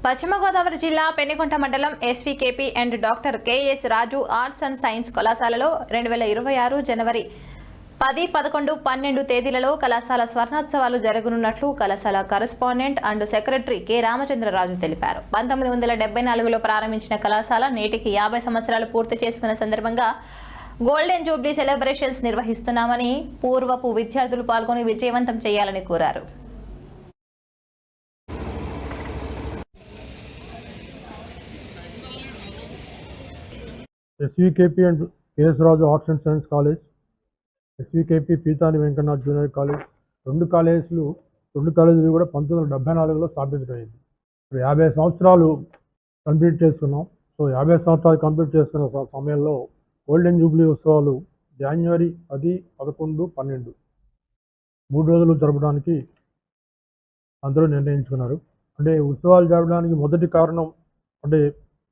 పశ్చిమ గోదావరి జిల్లా పెనుగొండ మండలం SVKP and doctor KS Raju arts and science కళాశాలలో 2026 జనవరి 10, 11, 12 తేదీలలో కళాశాల స్వర్ణోత్సవాలు జరగనున్నట్లు కళాశాల correspondent and secretary K Ramachandra Raju తెలిపారు. 1974లో ప్రారంభించిన కళాశాల నేటికి 50 సంవత్సరాలు పూర్తి చేసుకున్న సందర్భంగా గోల్డెన్ జూబ్లీ సెలబ్రేషన్స్ నిర్వహిస్తున్నామని, పూర్వపు విద్యార్థులు పాల్గొని విజయవంతం చేయాలని కోరారు. SVKP and KS Raju Arts and Science College, SVKP Peethani Venkannanath junior college, రెండు కాలేజీలు కూడా 1974లో స్థాపించడమైంది. 50 సంవత్సరాలు కంప్లీట్ చేసుకున్నాం. సో 50 సంవత్సరాలు కంప్లీట్ చేసుకున్న సమయంలో గోల్డెన్ జూబ్లీ ఉత్సవాలు జనవరి 10, 11, 12 3 రోజులు జరపడానికి అందరూ నిర్ణయించుకున్నారు. అంటే ఉత్సవాలు జరపడానికి మొదటి కారణం అంటే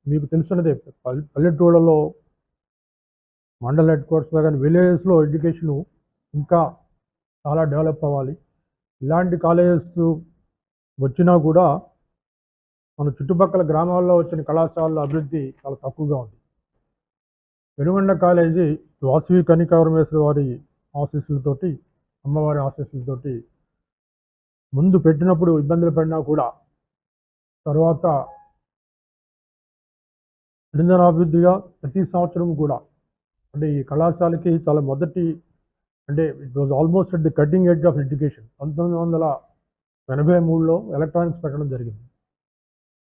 మీకు తెలిసినదే, పల్లెటూళ్ళలో మండల హెడ్ క్వార్టర్స్లో కానీ విలేజెస్లో ఎడ్యుకేషను ఇంకా చాలా డెవలప్ అవ్వాలి. ఇలాంటి కాలేజెస్ వచ్చినా కూడా మన చుట్టుపక్కల గ్రామాల్లో వచ్చిన కళాశాలల అభివృద్ధి చాలా తక్కువగా ఉంది. పెనుగొండ కాలేజీ వాసవి కనికాపరమేశ్వరి వారి ఆశీస్సులతోటి, అమ్మవారి ఆశీస్సులతోటి ముందు పెట్టినప్పుడు ఇబ్బందులు పడినా కూడా తర్వాత నిరంతరాభివృద్ధిగా ప్రతి సంవత్సరం కూడా అంటే ఈ కళాశాలకి చాలా మొదటి అంటే it was almost at the cutting edge of education. 1983లో ఎలక్ట్రానిక్స్ పెట్టడం జరిగింది.